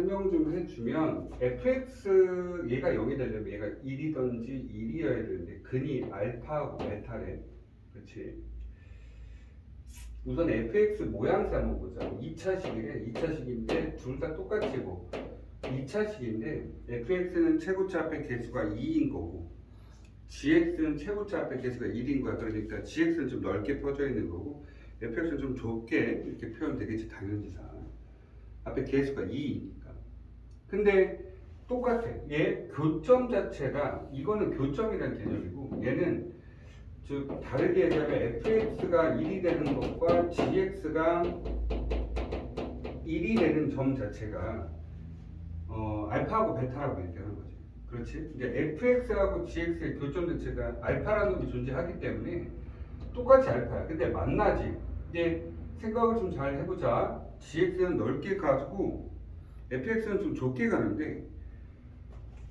설명 좀 해주면 fx 얘가 0이 되려면 얘가 1이든지 1이어야 되는데 근이 알파하고 베타래. 그렇지? 우선 fx 모양새 한번 보자. 2차식이래. 2차식인데 둘 다 똑같이고 2차식인데 fx는 최고차 앞에 개수가 2인 거고 gx는 최고차 앞에 개수가 1인 거야. 그러니까 gx는 좀 넓게 퍼져 있는 거고 fx는 좀 좁게 이렇게 표현되겠지. 당연히상 앞에 개수가 2이니까. 근데 똑같아. 얘 교점 자체가 이거는 교점이라는 개념이고 얘는 즉 다르게 얘기하면 fx가 1이 되는 것과 gx가 1이 되는 점 자체가 알파하고 베타라고 얘기하는 거지. 그렇지? 이제 fx하고 gx의 교점 자체가 알파라는 놈이 존재하기 때문에 똑같이 알파야. 근데 만나지. 이제 생각을 좀 잘 해보자. gx는 넓게 가지고 fx는 좀 좁게 가는데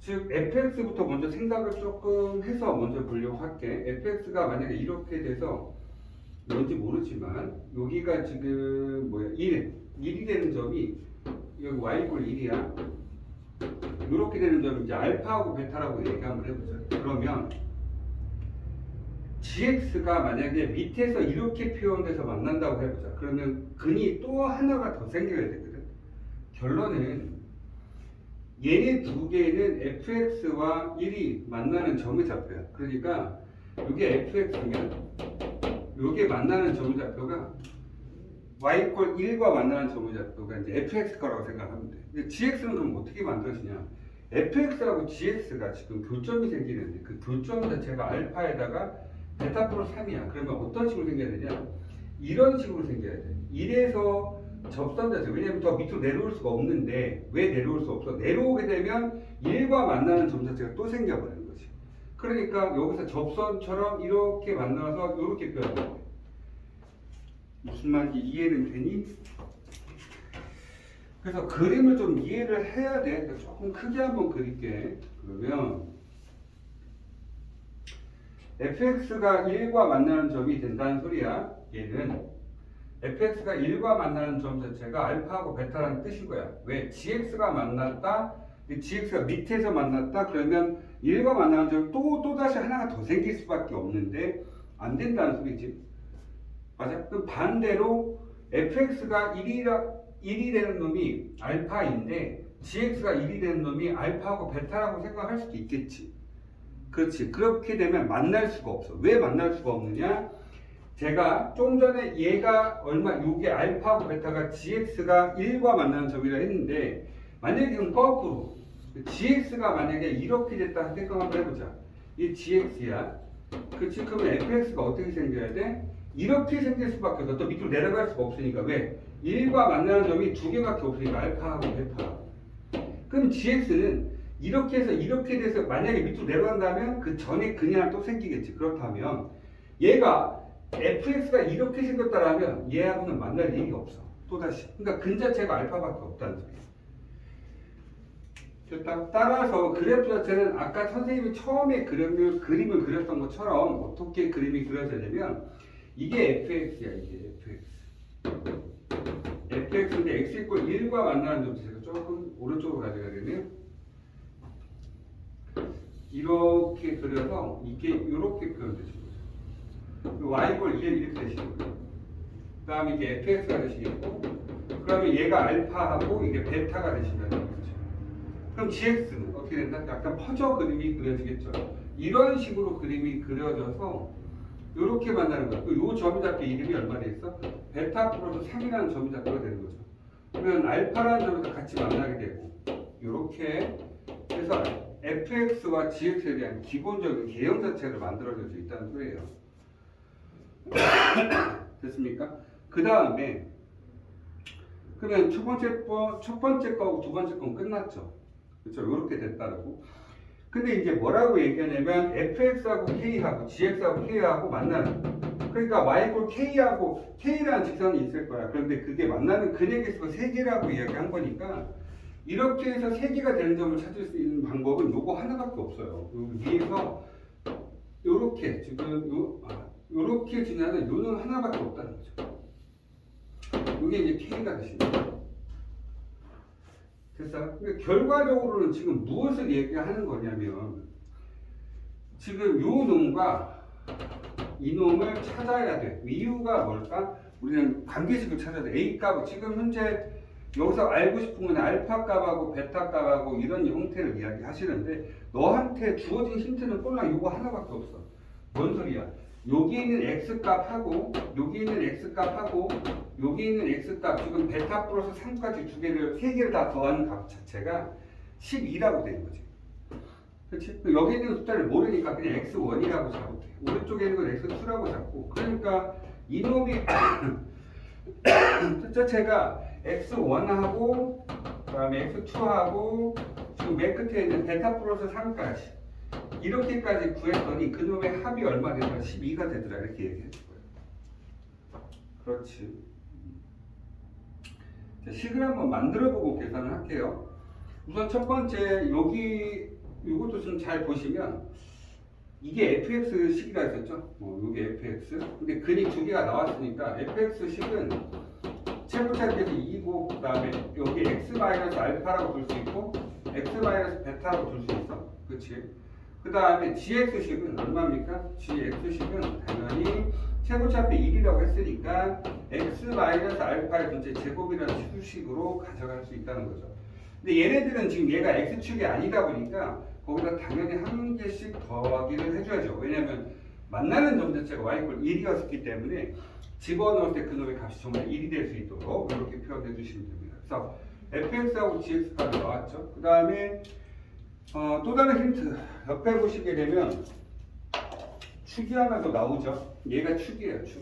즉 fx부터 먼저 생각을 조금 해서 먼저 보려고 할게. fx가 만약에 이렇게 돼서 뭔지 모르지만 여기가 지금 뭐야 1이 되는 점이 여기 y = 1이야. 이렇게 되는 점이 이제 알파하고 베타라고 얘기 한번 해보자. 그러면 gx가 만약에 밑에서 이렇게 표현돼서 만난다고 해보자. 그러면 근이 또 하나가 더 생겨야 되거든. 결론은 얘네 두 개는 fx와 1이 만나는 점의 좌표야. 그러니까 이게 fx면 이게 만나는 점의 좌표가 y = 1과 만나는 점의 좌표가 이제 fx 거라고 생각하면 돼. 근데 gx는 그럼 어떻게 만들어지냐? fx하고 gx가 지금 교점이 생기는데 그 교점 자체가 알파에다가 베타 플러스 3이야. 그러면 어떤 식으로 생겨야 되냐? 이런 식으로 생겨야 돼. 1에서 접선 자체. 왜냐면 더 밑으로 내려올 수가 없는데 왜 내려올 수 없어? 내려오게 되면 1과 만나는 점 자체가 또 생겨버리는 거지. 그러니까 여기서 접선처럼 이렇게 만나서 이렇게 표현해. 무슨 말인지 이해는 되니? 그래서 그림을 좀 이해를 해야 돼. 조금 크게 한번 그릴게. 그러면 fx가 1과 만나는 점이 된다는 소리야. 얘는 fx가 1과 만나는 점 자체가 알파하고 베타라는 뜻인 거야. 왜? gx가 만났다. gx가 밑에서 만났다. 그러면 1과 만나는 점이 또다시 하나가 더 생길 수밖에 없는데 안 된다는 소리지. 맞아? 그럼 반대로 fx가 1이 되는 놈이 알파인데 gx가 1이 되는 놈이 알파하고 베타라고 생각할 수도 있겠지. 그렇지. 그렇게 되면 만날 수가 없어. 왜 만날 수가 없느냐? 제가 좀 전에 얘가 요게 알파하고 베타가 gx가 1과 만나는 점이라 했는데 만약에 그럼 거꾸로 gx가 만약에 이렇게 됐다 생각 한번 해보자. 이 gx야. 그렇지. 그러면 fx가 어떻게 생겨야 돼? 이렇게 생길 수밖에 없어. 또 밑으로 내려갈 수가 없으니까. 왜? 1과 만나는 점이 두 개밖에 없으니까 알파하고 베타. 그럼 gx는 이렇게 해서 이렇게 돼서 만약에 밑으로 내려간다면 그 전에 근이 하나 또 생기겠지. 그렇다면 얘가 fx가 이렇게 생겼다라면 얘하고는 만날 일이 없어. 또다시. 그러니까 근 자체가 알파밖에 없다는 소리야. 따라서 그래프 자체는 아까 선생님이 처음에 그림을 그렸던 것처럼 어떻게 그림이 그려져야 되면 이게 fx야. 이게 fx인데 x = 1과 만나는 점 제가 조금 오른쪽으로 가져가야 되면 이렇게 그려서 이게 이렇게 표현되시는 거죠. y = 1 이렇게 되시는 거예요. 그 다음에 이게 fx가 되시겠고 그러면 얘가 알파하고 이게 베타가 되신다는 거죠. 그럼 gx는 어떻게 된다? 약간 퍼져 그림이 그려지겠죠. 이런 식으로 그림이 그려져서 이렇게 만나는 거야. 이 점이 잡혀 이름이 얼마 돼 있어? 베타 플러스 3이라는 점이 잡혀가 되는 거죠. 그러면 알파라는 점에서 같이 만나게 되고 이렇게 해서 fx와 gx에 대한 기본적인 개형 자체를 만들어져 있다는 소리예요. 됐습니까? 그 다음에 그러면 첫 번째 거하고 두 번째 거는 끝났죠. 그렇죠? 이렇게 됐다고. 근데 이제 뭐라고 얘기하냐면 fx하고 k하고 gx하고 k하고 만나는. 그러니까 y = k하고 k라는 직선이 있을 거야. 그런데 그게 만나는 근의 개수가 3개라고 이야기한 거니까 이렇게 해서 3개가 되는 점을 찾을 수 있는 방법은 요거 하나밖에 없어요. 위에서 요렇게 지금 요렇게 지나는 요는 하나밖에 없다는 거죠. 요게 이제 k가 되십니다. 됐어요? 그러니까 결과적으로는 지금 무엇을 얘기하는 거냐면 지금 요 놈과 이 놈을 찾아야 돼. 이유가 뭘까? 우리는 관계식을 찾아야 돼. A 값 지금 현재 여기서 알고 싶은 건 알파 값하고 베타 값하고 이런 형태를 이야기하시는데 너한테 주어진 힌트는 꼴랑 요거 하나밖에 없어. 뭔 소리야? 여기 있는 x 값하고 여기 있는 x 값하고 여기 있는 x 값 지금 베타 플러스 3까지 세 개를 다 더한 값 자체가 12라고 되는 거지. 그렇지? 여기 있는 숫자를 모르니까 그냥 x1이라고 잡으면 돼. 오른쪽에 있는 건 x2라고 잡고. 그러니까 이놈이 숫자체가 x1하고 그다음에 x2하고 지금 맨 끝에 있는 베타 플러스 3까지 이렇게까지 구했더니 그놈의 합이 얼마 되더라? 12가 되더라. 이렇게 얘기해 줄 거예요. 그렇지. 자, 식을 한번 만들어 보고 계산을 할게요. 우선 첫 번째 여기 이것도 좀 잘 보시면 이게 fx 식이라 했었죠. 이게 fx. 근데 근이 두 개가 나왔으니까 fx 식은 최고차에서 2고 그다음에 여기 x 알파라고 둘 수 있고 x 베타라고 둘 수 있어. 그렇지? 그 다음에 gx식은 얼마입니까? gx식은 당연히 최고차표 1이라고 했으니까 x 알파의 전체 제곱이라는 수식으로 가져갈 수 있다는 거죠. 근데 얘네들은 지금 얘가 x축이 아니다 보니까 거기다 당연히 한 개씩 더하기를 해줘야죠. 왜냐하면 만나는 점 자체가 y=1이었기 때문에 집어넣을 때 그놈의 값이 정말 1이 될 수 있도록 이렇게 표현해 주시면 됩니다. 그래서 fx하고 gx값이 나왔죠. 그 다음에 또 다른 힌트 옆에 보시게 되면 축이 하나 더 나오죠. 얘가 축이에요. 축.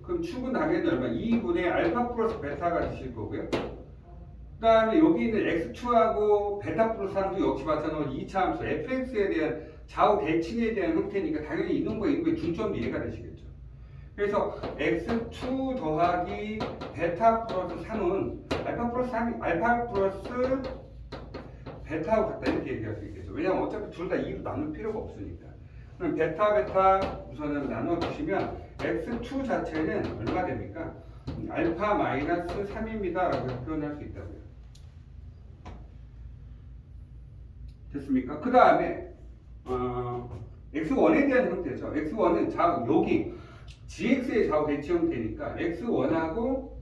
그럼 축은 당연히 얼마? 2분의 알파 플러스 베타가 되실 거고요. 그 다음에 여기 있는 x2하고 베타 플러스 3도 역시 마찬가지로 2차 함수 fx에 대한 좌우 대칭에 대한 형태니까 당연히 이놈과 이놈의 중점이 얘가 되시겠죠. 그래서 x2 더하기 베타 플러스 3은 알파 플러스 베타하고 같다 이렇게 얘기할 수 있겠죠. 왜냐하면 어차피 둘 다 2로 나눌 필요가 없으니까. 그럼 베타 우선은 나눠주시면 x2 자체는 얼마 됩니까? 알파 마이너스 3입니다 라고 표현할 수 있다고요. 됐습니까? 그 다음에 x1에 대한 형태죠. x1은 여기 gx의 좌우 대치 형태니까 x1하고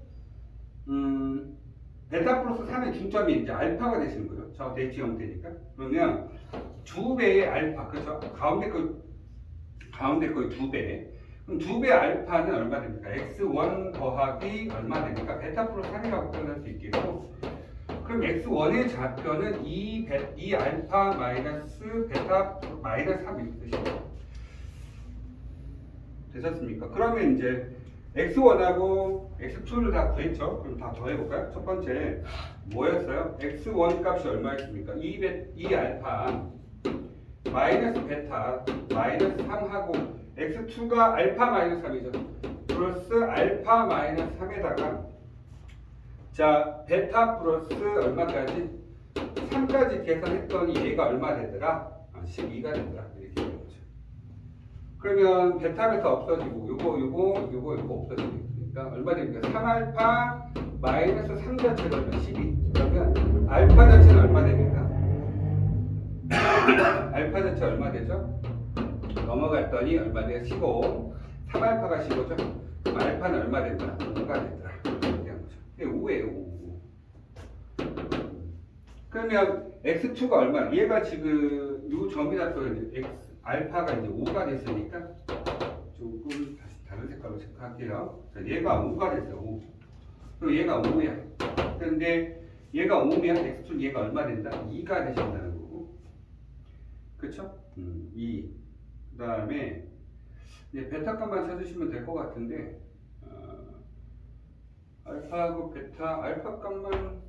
베타 플러스 3의 중점이 이제 알파가 되시는 거죠. 좌우 대치 형태니까. 그러면 두 배의 알파, 그렇죠? 가운데 거의 두 배. 그럼 두 배 알파는 얼마 됩니까? x1 더하기 얼마 됩니까? 베타 플러스 3이라고 표현할 수 있겠고. 그럼 x1의 좌표는 2 알파 마이너스 베타 마이너스 3 이렇게 되시죠. 되셨습니까? 그러면 이제 x1하고 x2를 다 구했죠? 그럼 다 더해볼까요? 첫 번째 뭐였어요? x1 값이 얼마였습니까? 2 알파 마이너스 베타 마이너스 3하고 x2가 알파 마이너스 3이죠. 플러스 알파 마이너스 3에다가 자 베타 플러스 얼마까지? 3까지 계산했더니 얘가 얼마 되더라? 12가 되더라. 이렇게 되는 거죠. 그러면 베타 없어지고 요거 없어지니까 얼마 됩니까? 3알파 마이너스 3 자체가 얼마? 12. 그러면 알파 자체는 얼마 됩니까? 알파 자체 얼마 되죠? 넘어갔더니 얼마 돼요? 15. 3알파가 15죠? 그럼 알파는 얼마 된다? 5가 된다. 이렇게 한 거죠. 이게 5예요. 5. 그러면 x2가 얼마? 얘가 지금 요 점이다 또 x 알파가 이제 5가 됐으니까 조금 다시 다른 색깔로 체크할게요. 자, 얘가 5가 됐어요. 5. 그리고 얘가 5야. 그런데 얘가 5면 x2 얘가 얼마 된다? 2가 되신다는 거고. 그쵸? 2. 그 다음에 이제 베타 값만 찾으시면 될 것 같은데 알파하고 베타 알파 값만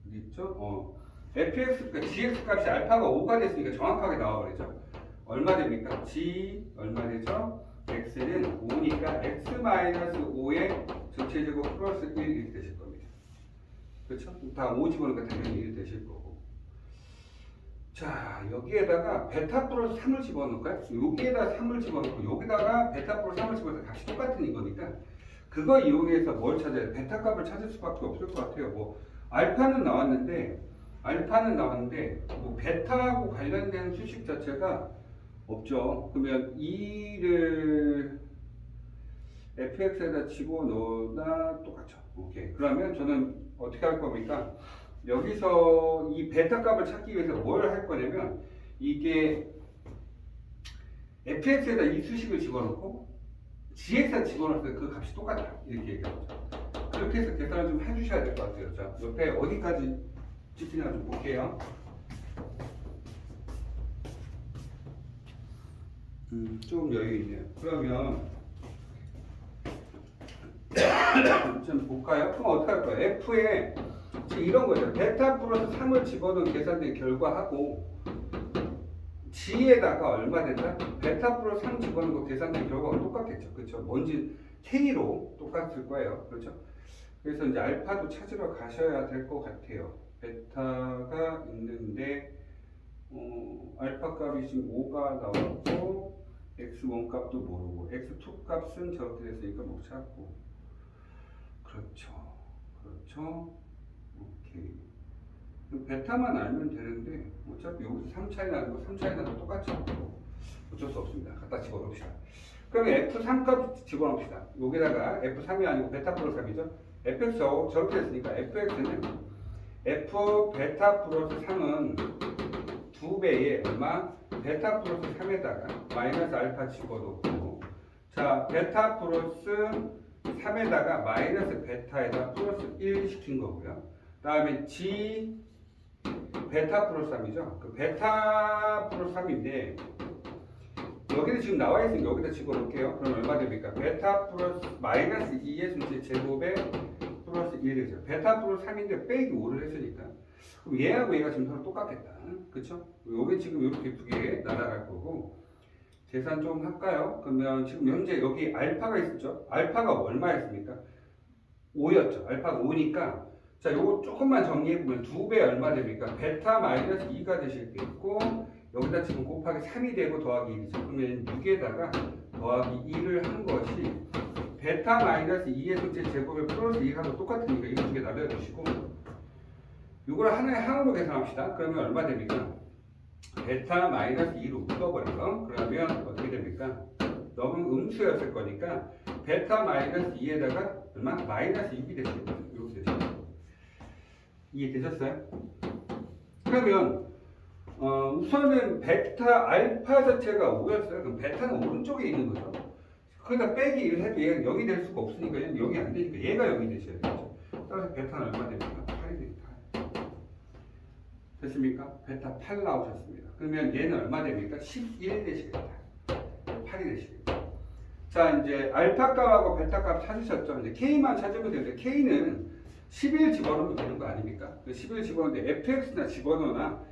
어디 있죠? fx, 그러니까 gx 값이 알파가 5가 됐으니까 정확하게 나와버리죠. 얼마 됩니까? g 얼마 되죠? x는 5니까 x-5의 전체 제곱 플러스 1 이렇게 되실 겁니다. 그렇죠? 다 5 집어넣으니까 당연히 1 되실 거고. 자, 여기에다가 베타 플러스 3을 집어넣을까요? 여기에다 3을 집어넣고 여기다가 베타 플러스 3을 집어넣어서 값이 똑같은 이거니까 그거 이용해서 뭘 찾아야 돼? 베타 값을 찾을 수밖에 없을 것 같아요. 뭐 알파는 나왔는데 뭐 베타하고 관련된 수식 자체가 없죠. 그러면 2를 fx에다 집어넣으나 똑같죠. 오케이. 그러면 저는 어떻게 할 겁니까? 여기서 이 베타 값을 찾기 위해서 뭘 할 거냐면 이게 fx에다 이 수식을 집어넣고 gx에다 집어넣을 때 그 값이 똑같다 이렇게 얘기하죠. 그렇게 해서 계산을 좀 해주셔야 될 것 같아요. 자, 옆에 어디까지 찍히나 좀 볼게요. 좀 여유 있네요. 그러면 좀 볼까요? 그럼 어떻게 할 거예요? F에 이런 거죠. 베타 플러스 3을 집어넣은 계산된 결과하고 G에다가 얼마 된다? 베타 플러스 3 집어넣은 거 계산된 결과가 똑같겠죠. 그렇죠? 뭔지 K로 똑같을 거예요. 그렇죠? 그래서 이제 알파도 찾으러 가셔야 될 것 같아요. 베타가 있는데 알파 값이 지금 5가 나왔고 x1 값도 모르고 x2 값은 저렇게 됐으니까 못 찾고 그렇죠. 오케이. 베타만 알면 되는데 어차피 여기서 3 차이 나는 거 3 차이 나는 거 똑같죠. 어쩔 수 없습니다. 갖다 집어넣읍시다. 그러면 f3 값 집어넣읍시다. 여기다가 f3이 아니고 베타 플러스 3이죠. fx 저렇게 됐으니까 fx는 f 베타 플러스 3은 2배에 얼마? 베타 플러스 3에다가 마이너스 알파 집어넣고 자 베타 플러스 3에다가 마이너스 베타에다 플러스 1 시킨 거고요. 다음에 g 베타 플러스 3이죠. 그 베타 플러스 3인데 여기는 지금 나와 있으니까 여기다 집어넣을게요. 그럼 얼마 됩니까? 베타 플러스 마이너스 2의 순수 제곱에 플러스 1이죠. 베타 플러스 3인데 빼기 5를 했으니까 그럼 얘하고 얘가 지금 서로 똑같겠다. 그쵸? 여기 지금 이렇게 두 개 날아갈 거고 계산 좀 할까요? 그러면 지금 현재 여기 알파가 있었죠? 알파가 얼마였습니까? 5였죠. 알파가 5니까 자 요거 조금만 정리해보면 2배 얼마 됩니까? 베타 마이너스 2가 되실 때 있고 여기다 지금 곱하기 3이 되고 더하기 1이죠. 그러면 6에다가 더하기 2를 한 것이 베타 마이너스 2의 전체 제곱에 플러스 2하고 똑같으니까 이거 두 개 날려주시고 이걸 하나의 항으로 계산합시다. 그러면 얼마 됩니까? 베타 마이너스 2로 묶어버리고 그러면 어떻게 됩니까? 너무 음수였을 거니까 베타 마이너스 2에다가 얼마? 마이너스 6이 되시겠죠. 이렇게 되죠. 이해되셨어요? 그러면 우선은 베타 알파 자체가 5였어요. 그럼 베타는 오른쪽에 있는 거죠. 거기다 빼기 1을 해도 얘가 0이 될 수가 없으니까 얘는 0이 안 되니까 얘가 0이 되셔야 되죠. 따라서 베타는 얼마 됩니까? 8이 됩니다. 됐습니까? 베타 8 나오셨습니다. 그러면 얘는 얼마 됩니까? 11 되시겠다. 8이 되시겠다. 자, 이제 알파 값하고 베타 값 찾으셨죠? 이제 K만 찾으면 되는데 K는 11 집어넣으면 되는 거 아닙니까? 11 집어넣는데 fx나 집어넣으나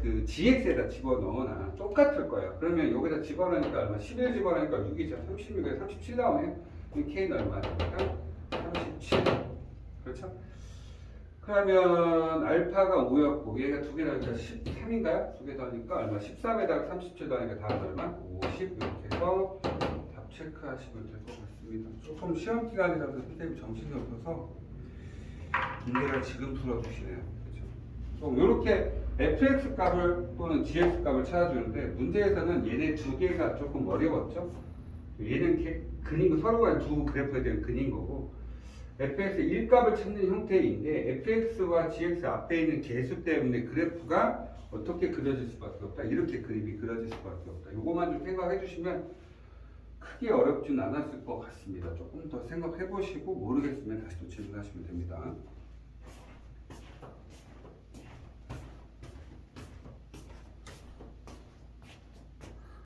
그 gx에다 집어넣으나 똑같을 거예요. 그러면 여기다 집어넣으니까 얼마? 11 집어넣으니까 6이죠. 36에 37 나오네요. 그럼 K는 얼마 됩니까? 37. 그렇죠? 그러면 알파가 5였고 얘가 두 개 더니까 13인가요? 두 개 더니까 얼마? 13에다가 37 더니까 다음 얼마? 50 이렇게 해서 답 체크하시면 될 것 같습니다. 조금 시험 기간이라서 선생님이 정신이 없어서 문제를 지금 풀어주시네요. 그렇죠? 좀 이렇게 fx 값을 또는 gx 값을 찾아주는데 문제에서는 얘네 두 개가 조금 어려웠죠. 얘는 근인 서로가 두 그래프에 대한 근인 거고 fx의 1값을 찾는 형태인데 fx와 gx 앞에 있는 개수 때문에 그래프가 어떻게 그려질 수밖에 없다. 이렇게 그림이 그려질 수밖에 없다. 이것만 좀 생각해 주시면 크게 어렵진 않았을 것 같습니다. 조금 더 생각해 보시고 모르겠으면 다시 또 질문하시면 됩니다.